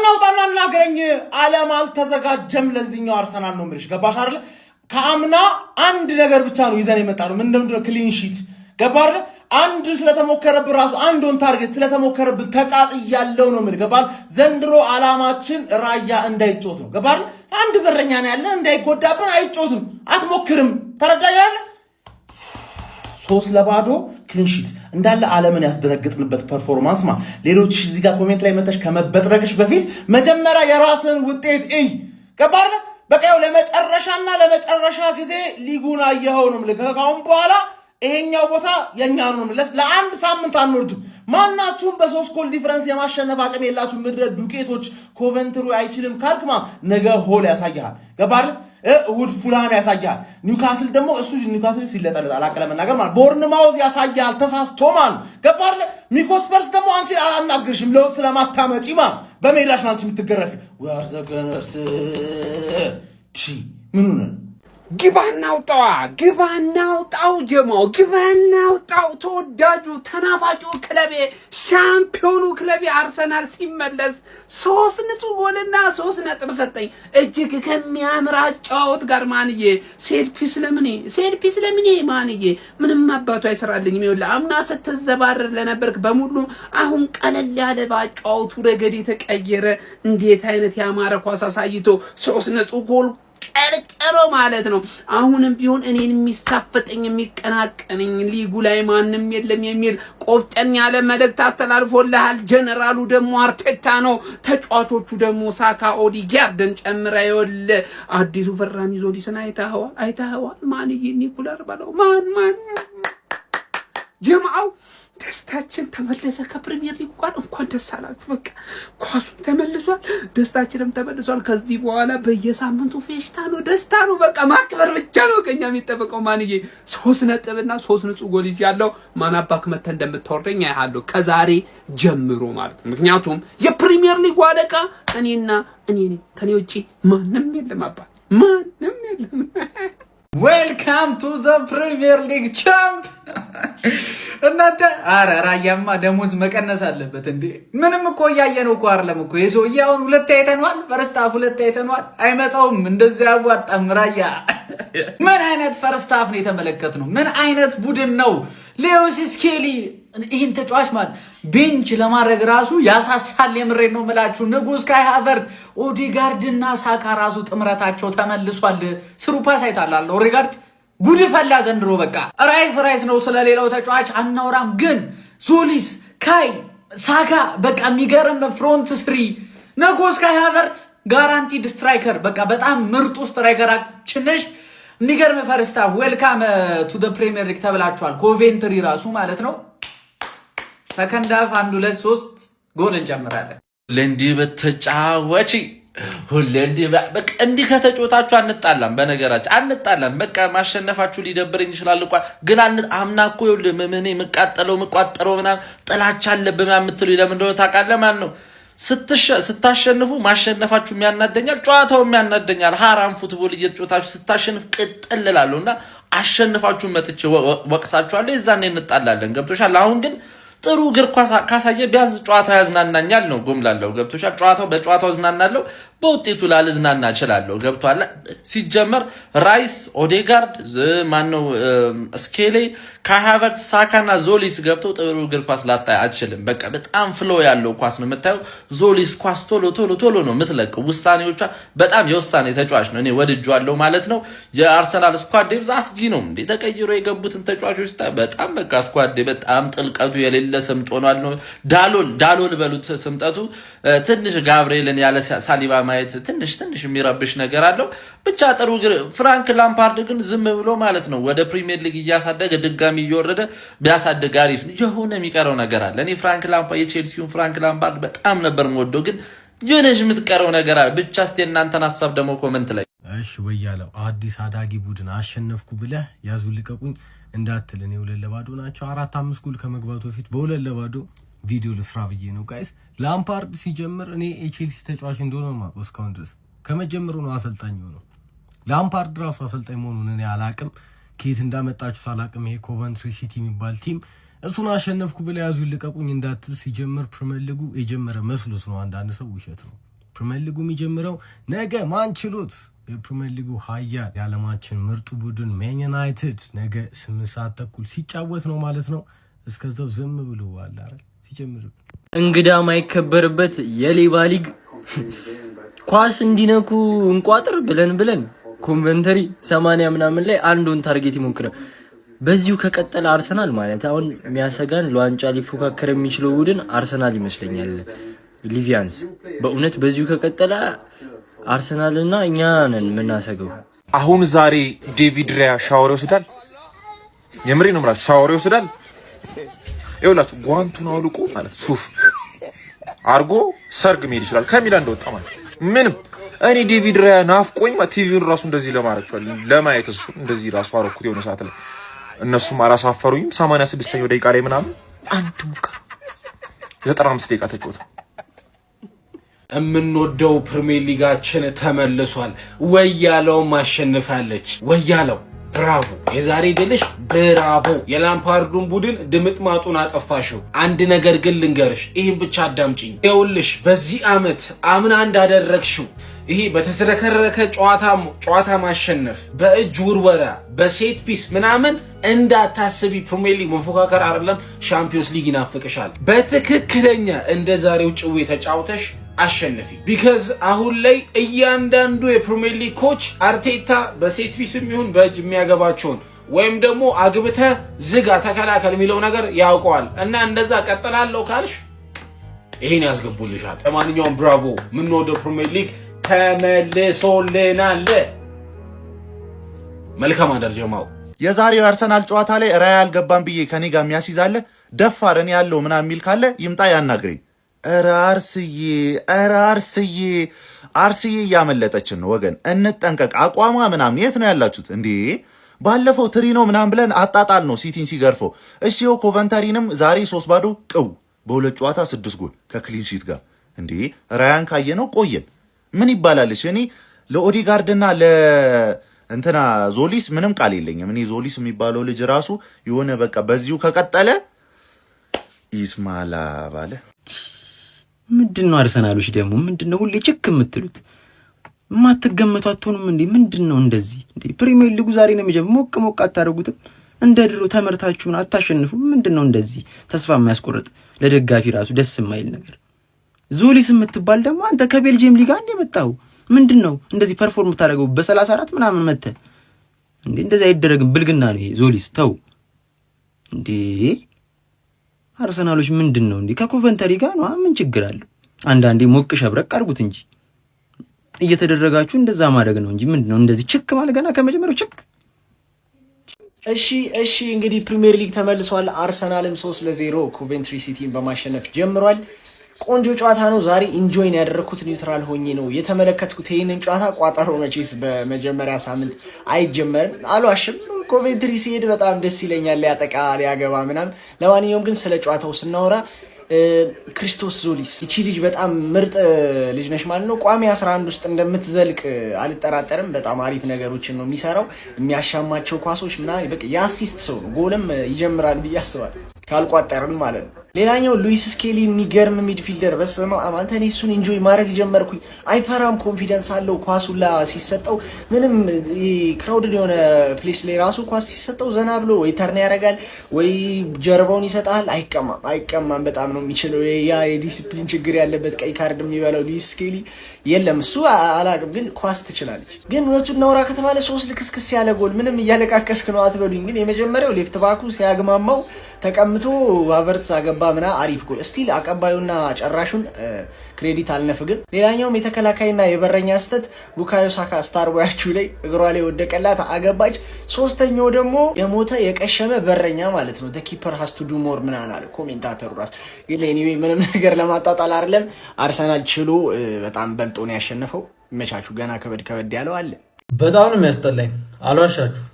ናውጣና እናገኝ ዓለም አልተዘጋጀም ለዚህኛው አርሰናል ነው ምርሽ ገባሽ አይደል ከአምና አንድ ነገር ብቻ ነው ይዘን የመጣው ምንድነው ክሊን ሺት ገባር አንድ ስለተሞከረብ ራሱ አንድ ኦን ታርጌት ስለተሞከረብ ተቃጥ ያለው ነው ምን ገባል ዘንድሮ አላማችን ራያ እንዳይጮት ነው ገባል አንድ በረኛ ነው ያለ እንዳይጎዳብን አይጮትም አትሞክርም ተረዳያለ 3-0 ክሊን ሺት እንዳለ ዓለምን ያስደነግጥንበት ፐርፎርማንስ ማ ሌሎች እዚህ ጋር ኮሜንት ላይ መተሽ ከመበጥረቅሽ በፊት መጀመሪያ የራስን ውጤት ገባር በቃው ለመጨረሻ ጊዜ ሊጉን አየኸው ነው ለካውን በኋላ ይሄኛው ቦታ የኛ ነው ለአንድ ሳምንት አንወርድም ማናችሁም በ3 ጎል ዲፈረንስ የማሸነፍ አቅም የላችሁ ምድረ ዱቄቶች ኮቨንትሩ አይችልም ካልክማ ነገ ሆል ያሳያል ገባር እሁድ ፉላም ያሳያል ኒውካስል ደግሞ እሱ ኒውካስል ሲለጠለጥ አላቀለ መናገር ማለት ቦርንማውዝ ያሳያል ተሳስቶ ማን ገባር ሚኮስፐርስ ደግሞ አንቺ አናግርሽም ለውጥ ስለማታመጪማ በሜዳሽ ናንቺ የምትገረፊ ወር ዘገነርስ ምን ሆነ ግባናውጣው ጀማው ግባናውጣው ተወዳጁ ተናፋቂው ክለቤ ሻምፒዮኑ ክለቤ አርሰናል ሲመለስ 3 ጎልና 3 ነጥብ ሰጠኝ እጅግ ከሚያምራጫውት ጋር ማንዬ ሴልፊስ ለምኔ ማንዬ ምንም አባቱ አይሰራልኝም ይወላ አምና ስትዘባረር ለነበርክ በሙሉ አሁን ቀለል ያለ ባጫውቱ ረገድ የተቀየረ እንዴት አይነት ያማረ ኳስ አሳይቶ 3 ጎል ቀርቀሮ ማለት ነው አሁንም ቢሆን እኔን የሚሳፈጠኝ የሚቀናቀነኝ ሊጉ ላይ ማንንም የለም የሚል ቆፍጠን ያለ መልእክት አስተላልፎልሃል ጀነራሉ ደግሞ አርቴታ ነው ተጫዋቾቹ ደግሞ ሳካ ኦዲጋርድን ጨምራ ይወል አዲሱ ፈራሚ ዞሊስን አይታኸዋል ማንዬ ኒኩለር ባለው ማን ጀማው ደስታችን ተመለሰ ከፕሪሚየር ሊግ ጋር እንኳን ደስ አላችሁ በቃ ኳሱን ተመልሷል ደስታችንም ተመልሷል ከዚህ በኋላ በየሳምንቱ ፌሽታ ነው ደስታ ነው በቃ ማክበር ብቻ ነው ከኛ የሚጠበቀው ማንዬ 3 ነጥብና 3 ንጹህ ጎል ይያለው ማናባክ መተ እንደምታወርደኝ አይሃለሁ ከዛሬ ጀምሮ ማለት ምክንያቱም የፕሪሚየር ሊግ ዋለቃ እኔ ከኔ ውጪ ማንንም የለም አባ ማንንም የለም Welcome to the Premier League champ እናንተ ራያማ ደሞዝ መቀነስ አለበት እንዴ ምንም እኮ ያየነው እኮ አይደለም እኮ የሰውየውን ሁለት አይተናል ፈርስት ሃፍ ሁለት አይተናል አይመጣውም እንደዚህ ያዋጣም ራያ ምን አይነት ፈርስት ሃፍ ነው የተመለከትነው ምን አይነት ቡድን ነው ሌዊስ ስኬሊ ይሄን ተጫዋች ማለት ቤንች ለማድረግ ራሱ ያሳሳል የምሬን ነው መላችሁ ንጉስ ካይ ሃቨርት ኦዲጋርድና ሳካ ራሱ ጥምረታቸው ተመልሷል ስሩፓስ አይታላል ኦዲጋርድ ጉድ ፈላ ዘንድሮ በቃ ራይስ ነው ስለሌላው ተጫዋች አናውራም ግን ዞሊስ ካይ ሳካ በቃ የሚገርም ፍሮንት 3 ንጉስ ካይ ሃቨርት ጋራንቲድ ስትራይከር በቃ በጣም ምርጡ ስትራይከራችን ነሽ የሚገርም ፈርስት ሃፍ ዌልካም ቱ ዘ ፕሪሚየር ሊግ ተብላችኋል ኮቬንትሪ ራሱ ማለት ነው ሰከንድ ሃፍ 1-2-3 ጎል እንጨምራለን ለንዲ በተጫዋች ሁሌንዲ በቃ እንዲ ከተጫወታችሁ አንጣላም በነገራችን አንጣላም በቃ ማሸነፋችሁ ሊደብረኝ ይችላል እንኳን ግን አምናኮ ይኸውልህ ምንም መቃጠለው ምናምን ጥላቻ አለብኝ የምትሉ ለምን እንደሆነ ታውቃለህ ማን ነው ስታሸንፉ ማሸነፋችሁ የሚያናደኛል ጨዋታው የሚያናደኛል ሃራም ፉትቦል እየተጫወታችሁ ስታሸንፍ ቅጥልላሉና አሸንፋችሁ መጥቼ ወቅሳችኋለሁ እዛኔ እንጣላለን ገብቶሻል አሁን ግን ጥሩ እግር ኳስ ካሳየ ቢያንስ ጨዋታው ያዝናናኛል ነው ጎምላለው ገብቶሻል ጨዋታው በጨዋታው ዝናናለው በውጤቱ ላልዝናና እችላለሁ ገብቷል ሲጀመር ራይስ ኦዴጋርድ ማነው ስኬሊ ካይ ሃቨርት ሳካና ዞሊስ ገብተው ጥሩ እግር ኳስ ላታይ አትችልም በቃ በጣም ፍሎ ያለው ኳስ ነው የምታየው ዞሊስ ኳስ ቶሎ ነው የምትለቀው ውሳኔዎቿ በጣም የውሳኔ ተጫዋች ነው እኔ ወድጄዋለሁ ማለት ነው የአርሰናል ስኳድ ዴቭዝ አስጊ ነው እንዴ ተቀይሮ የገቡትን ተጫዋቾች በጣም በቃ ስኳድ በጣም ጥልቀቱ የሌለ ስምጦናል ነው ዳሎል በሉት ስምጠቱ ትንሽ ጋብሪኤልን ያለ ሳሊባ ማየት ትንሽ የሚረብሽ ነገር አለው ብቻ ጥሩ ፍራንክ ላምፓርድ ግን ዝም ብሎ ማለት ነው ወደ ፕሪሚየር ሊግ ያሳደገ ድጋሚ እየወረደ ቢያሳድግ አሪፍ የሆነ የሚቀረው ነገር አለ እኔ ፍራንክ ላምፓርድ የቼልሲውን ፍራንክ ላምፓርድ በጣም ነበር የምወደው ግን የሆነሽ የምትቀረው ነገር አለ ብቻ እስቲ እናንተን ሐሳብ ደግሞ ኮሜንት ላይ እሺ ወያለው አዲስ አዳጊ ቡድን አሸነፍኩ ብለህ ያዙ ልቀቁኝ እንዳትል እኔ 2-0 ናቸው 4-5 ጎል ከመግባቱ በፊት በ2-0 ቪዲዮ ልስራ ብዬ ነው ጋይስ ላምፓርድ ሲጀምር እኔ ኤቼልሲ ተጫዋች እንደሆነ ማቆስ እስካሁን ድረስ ከመጀመሩ ነው አሰልጣኝ ነው ላምፓርድ ራሱ አሰልጣኝ መሆኑን እኔ አላቅም ከየት እንዳመጣችሁ ሳላቅም ይሄ ኮቨንትሪ ሲቲ የሚባል ቲም እሱን አሸነፍኩ ብለህ ያዙ ልቀቁኝ እንዳትል ሲጀምር ፕሪሚየር ሊጉ የጀመረ መስሎት ነው አንዳንድ ሰው ውሸት ነው ፕሪሚየር ሊጉ የሚጀምረው ነገ ማን ችሎት የፕሪሚየር ሊጉ ኃያል የዓለማችን ምርጡ ቡድን ማን ዩናይትድ ነገ 8 ሰዓት ተኩል ሲጫወት ነው ማለት ነው። እስከዛው ዝም ብሎ ዋላ አይደል ሲጀምር እንግዳ ማይከበርበት የሌባ ሊግ ኳስ እንዲነኩ እንቋጥር ብለን ኮንቨንተሪ 80 ምናምን ላይ አንዱን ታርጌት ይሞክራል። በዚሁ ከቀጠለ አርሰናል ማለት አሁን የሚያሰጋን ለዋንጫ ሊፎካከር የሚችለው ቡድን አርሰናል ይመስለኛል። ሊቪያንስ በእውነት በዚሁ ከቀጠለ አርሰናልና እኛ ነን የምናሰገው። አሁን ዛሬ ዴቪድ ራያ ሻወር ይወስዳል። የምሬ ነው የምላችሁ ሻወር ይወስዳል። ይኸውላችሁ ጓንቱን አውልቆ ማለት ሱፍ አርጎ ሰርግ መሄድ ይችላል ከሚላን እንደወጣ ማለት ምንም። እኔ ዴቪድ ራያ ናፍቆኝ ቲቪውን ራሱ እንደዚህ ለማየት እሱ እንደዚህ ራሱ አረኩት የሆነ ሰዓት ላይ እነሱም አላሳፈሩኝም። 86ኛው ደቂቃ ላይ ምናምን አንድ ሙከራ 95 ደቂቃ ተጫወተ። የምንወደው ፕሪሚየር ሊጋችን ተመልሷል። ወያለው ማሸነፋለች። ወያለው ብራቮ! የዛሬ ድልሽ ብራቮ! የላምፓርዱን ቡድን ድምጥማጡን አጠፋሽው። አንድ ነገር ግን ልንገርሽ፣ ይህን ብቻ አዳምጪኝ። ይኸውልሽ በዚህ አመት አምና እንዳደረግሽው ይሄ በተዝረከረከ ጨዋታ ማሸነፍ፣ በእጅ ውርወራ፣ በሴት ፒስ ምናምን እንዳታስቢ። ፕሪሚየር ሊግ መፎካከር አይደለም ሻምፒዮንስ ሊግ ይናፍቅሻል። በትክክለኛ እንደ ዛሬው ጭዌ ተጫውተሽ አሸነፊ። ቢካዝ አሁን ላይ እያንዳንዱ የፕሪሚየር ሊግ ኮች አርቴታ በሴት ፒስም ይሁን በእጅ የሚያገባቸውን ወይም ደግሞ አግብተ ዝጋ ተከላከል የሚለው ነገር ያውቀዋል። እና እንደዛ ቀጥላለሁ ካልሽ ይሄን ያስገቡልሻል። ለማንኛውም ብራቮ! ምን ወደ ፕሪሚየር ሊግ ተመልሶልናል። መልካም አደር ጀማው። የዛሬው አርሰናል ጨዋታ ላይ ራያ አልገባም ብዬ ከኔ ጋር የሚያስይዛለ ደፋር እኔ ያለው ምናምን የሚል ካለ ይምጣ ያናግረኝ። ኧረ አርስዬ እያመለጠችን ነው ወገን፣ እንጠንቀቅ። አቋሟ ምናምን የት ነው ያላችሁት እንዴ? ባለፈው ትሪኖ ምናምን ብለን አጣጣል ነው ሲቲን ሲገርፈው። እሺ ኮቨንተሪንም ዛሬ 3-0 ቅው በሁለት ጨዋታ 6 ጎል ከክሊን ሺት ጋር እንዴ። ራያን ካየነው ቆየን። ምን ይባላልሽ? እኔ ለኦዲጋርድና ለእንትና ዞሊስ ምንም ቃል የለኝም። እኔ ዞሊስ የሚባለው ልጅ ራሱ የሆነ በቃ በዚሁ ከቀጠለ ይስማላ ባለ ምንድነው? አርሰናሎች ደግሞ ምንድነው ሁሌ ጭክ የምትሉት? ማትገመቱ አትሆኑም እንዴ? ምንድነው እንደዚህ እንዴ? ፕሪሚየር ሊጉ ዛሬ ነው የሚጀምረው። ሞቅ አታረጉትም? እንደ ድሮ ተመርታችሁን አታሸንፉም? ምንድነው እንደዚህ ተስፋ የሚያስቆርጥ ለደጋፊ ራሱ ደስ የማይል ነገር? ዞሊስ የምትባል ደግሞ አንተ ከቤልጂየም ሊጋ እንደ መጣው ምንድነው እንደዚህ ፐርፎርም ታደርገው በ34 ምናምን መተ እንዴ? እንደዚህ አይደረግም። ብልግና ነው ይሄ። ዞሊስ ተው እንዴ! አርሰናሎች ምንድነው እንዴ? ከኮቨንተሪ ጋር ነው። ምን ችግር አለው? አንዳንዴ ሞቅ ሸብረቅ አድርጉት እንጂ እየተደረጋችሁ እንደዛ ማድረግ ነው እንጂ ምንድነው እንደዚህ ችክ ማለት ገና ከመጀመሪያው ችክ። እሺ እንግዲህ ፕሪሚየር ሊግ ተመልሷል። አርሰናልም 3-0 ኮቬንትሪ ሲቲን በማሸነፍ ጀምሯል። ቆንጆ ጨዋታ ነው። ዛሬ ኢንጆይን ያደረኩት ኒውትራል ሆኜ ነው የተመለከትኩት ይሄንን ጨዋታ። ቋጠሮ መቼስ በመጀመሪያ ሳምንት አይጀመርም አልዋሽም። ኮቬንትሪ ሲሄድ በጣም ደስ ይለኛል፣ ሊያጠቃ ሊያገባ ምናምን። ለማንኛውም ግን ስለ ጨዋታው ስናወራ ክሪስቶስ ዞሊስ እቺ ልጅ በጣም ምርጥ ልጅ ነሽ ማለት ነው። ቋሚ 11 ውስጥ እንደምትዘልቅ አልጠራጠርም። በጣም አሪፍ ነገሮችን ነው የሚሰራው። የሚያሻማቸው ኳሶች ምናምን በቃ የአሲስት ሰው ነው። ጎልም ይጀምራል ብዬ አስባለሁ ካልቋጠርን ማለት ነው። ሌላኛው ሉዊስ ስኬሊ የሚገርም ሚድፊልደር። በስመ አብ አንተ እኔ እሱን ኢንጆይ ማድረግ ጀመርኩኝ። አይፈራም፣ ኮንፊደንስ አለው። ኳሱላ ሲሰጠው ምንም ክራውድድ የሆነ ፕሌስ ላይ ራሱ ኳስ ሲሰጠው ዘና ብሎ ወይ ተርና ያደርጋል ወይ ጀርባውን ይሰጣል። አይቀማም። በጣም ነው የሚችለው። ያ የዲሲፕሊን ችግር ያለበት ቀይ ካርድ የሚበላው ሉዊስ ስኬሊ የለም። እሱ አላቅም፣ ግን ኳስ ትችላለች። ግን እውነቱን እናውራ ከተባለ 3 ልክስክስ ያለ ጎል ምንም እያለቃቀስክ ነው አትበሉኝ። ግን የመጀመሪያው ሌፍት ባኩ ሲያግማማው ተቀምቶ ሀቨርትስ አገባ ምና አሪፍ ጎል። ስቲል አቀባዩና ጨራሹን ክሬዲት አልነፍግም። ሌላኛውም የተከላካይና የበረኛ ስተት ቡካዮ ሳካ ስታርቦያችሁ ላይ እግሯ ላይ ወደቀላት አገባች። ሶስተኛው ደግሞ የሞተ የቀሸመ በረኛ ማለት ነው። ኪፐር ሃስ ቱ ዱ ሞር ምናምን አለ ኮሜንታተሩ ራሱ። ግን ኤኒዌይ ምንም ነገር ለማጣጣል አይደለም። አርሰናል ችሎ በጣም በልጦ ነው ያሸነፈው። መቻችሁ ገና ከበድ ያለው አለ። በጣም ነው የሚያስጠላኝ አልዋሻችሁ።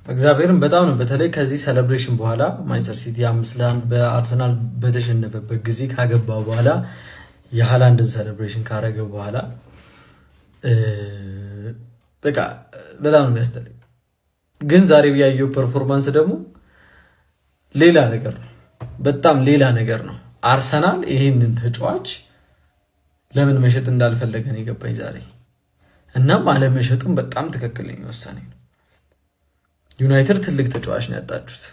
እግዚአብሔርን በጣም ነው። በተለይ ከዚህ ሴሌብሬሽን በኋላ ማንቸስተር ሲቲ 5-1 በአርሰናል በተሸነፈበት ጊዜ ካገባ በኋላ የሃላንድን ሴሌብሬሽን ካረገ በኋላ በቃ በጣም ነው የሚያስጠላኝ። ግን ዛሬ ያየው ፐርፎርማንስ ደግሞ ሌላ ነገር ነው፣ በጣም ሌላ ነገር ነው። አርሰናል ይሄንን ተጫዋች ለምን መሸጥ እንዳልፈለገ ነው የገባኝ ዛሬ። እናም አለመሸጡም በጣም ትክክለኛ ውሳኔ ነው። ዩናይትድ ትልቅ ተጫዋች ነው ያጣችሁት፣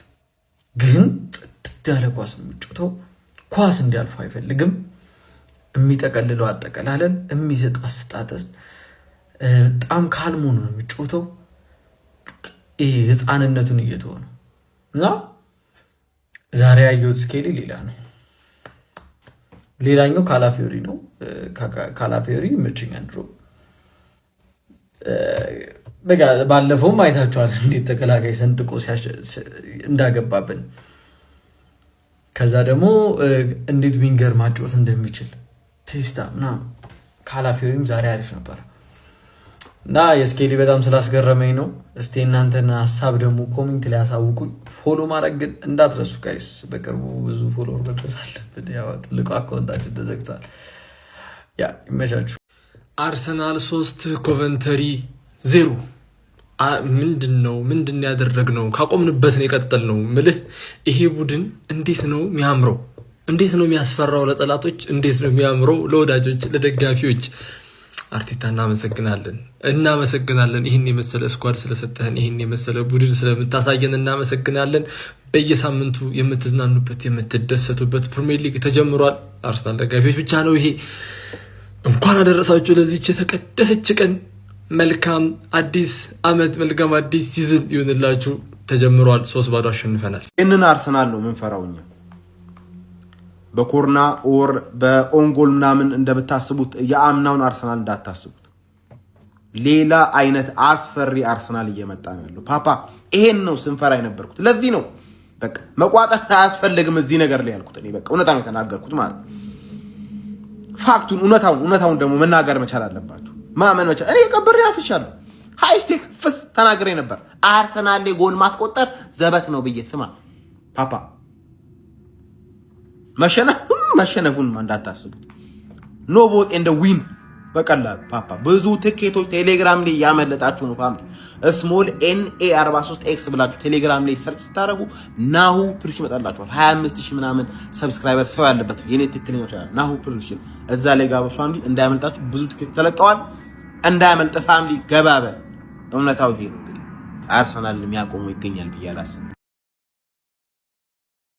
ግን ጥድት ያለ ኳስ ነው የሚጫወተው። ኳስ እንዲያልፉ አይፈልግም። የሚጠቀልለው አጠቀላለን፣ የሚሰጠው አስጣጠስ በጣም ካልሞ ነው የሚጫወተው። ይሄ ህፃንነቱን እየተወ ነው እና ዛሬ ያየሁት ስኬሊ ሌላ ነው። ሌላኛው ካላፊዮሪ ነው። ካላፊዮሪ ይመችኛል ድሮ። ባለፈውም አይታችኋል እንዴት ተከላካይ ሰንጥቆ እንዳገባብን። ከዛ ደግሞ እንዴት ዊንገር ማጫወት እንደሚችል ቴስታ ምናምን። ካላፊዮሪም ዛሬ አሪፍ ነበር እና የስኬሊ በጣም ስላስገረመኝ ነው። እስቲ እናንተን ሀሳብ ደግሞ ኮሜንት ላይ ያሳውቁኝ። ፎሎ ማድረግ ግን እንዳትረሱ ጋይስ። በቅርቡ ብዙ ፎሎወር መድረስ አለብን። ያው ትልቁ አካውንታችን ተዘግቷል። ያ ይመቻችሁ። አርሰናል 3 ኮቨንተሪ 0። ምንድን ያደረግነው? ካቆምንበት ነው የቀጠልነው። ምልህ ይሄ ቡድን እንዴት ነው የሚያምረው! እንዴት ነው የሚያስፈራው! ለጠላቶች እንዴት ነው የሚያምረው! ለወዳጆች፣ ለደጋፊዎች አርቴታ እናመሰግናለን። ይህን የመሰለ ስኳድ ስለሰጠህን፣ ይህን የመሰለ ቡድን ስለምታሳየን እናመሰግናለን። በየሳምንቱ የምትዝናኑበት የምትደሰቱበት ፕሪሚየር ሊግ ተጀምሯል። አርሰናል ደጋፊዎች ብቻ ነው ይሄ። እንኳን አደረሳችሁ ለዚች የተቀደሰች ቀን። መልካም አዲስ አመት፣ መልካም አዲስ ሲዝን ይሁንላችሁ። ተጀምሯል። 3-0 አሸንፈናል። ይህንን አርሰናል ነው ምንፈራውኛ። በኮርና ኦር በኦንጎል ምናምን እንደምታስቡት የአምናውን አርሰናል እንዳታስቡት። ሌላ አይነት አስፈሪ አርሰናል እየመጣ ነው ያለው። ፓፓ ይሄን ነው ስንፈራ የነበርኩት። ለዚህ ነው በቃ መቋጠር አያስፈልግም እዚህ ነገር ላይ ያልኩት። እኔ በቃ እውነታውን የተናገርኩት ማለት ነው። ፋክቱን እውነታውን ደግሞ መናገር መቻል አለባችሁ። ማመን መቻል። እኔ ቀበሬ አፍቻለሁ። ሃይስቴክ ፍስ ተናግሬ ነበር። አርሰናል ላይ ጎል ማስቆጠር ዘበት ነው ብዬ ስማ ፓፓ መሸነፉን እንዳታስቡት። ኖ ቦት ኤንድ ዊን በቀላል ፓፓ። ብዙ ትኬቶች ቴሌግራም ላይ ያመለጣችሁ ነው ፋሚሊ። ስሞል NA43X ብላችሁ ቴሌግራም ላይ ሰርች ስታደርጉ ናሁ ፕሪሽ ይመጣላችኋል። 25000 ምናምን ሰብስክራይበር ሰው ያለበት የኔ ትክክለኛው ቻናል ናሁ ፕሪሽ። እዛ ላይ ጋር ፋሚሊ እንዳያመልጣችሁ ብዙ ትኬት ተለቀዋል። እንዳያመልጥ ፋሚሊ ገባበል። እውነታው ይሄ ነው። አርሰናል የሚያቆመው ይገኛል ብዬ አላስብም።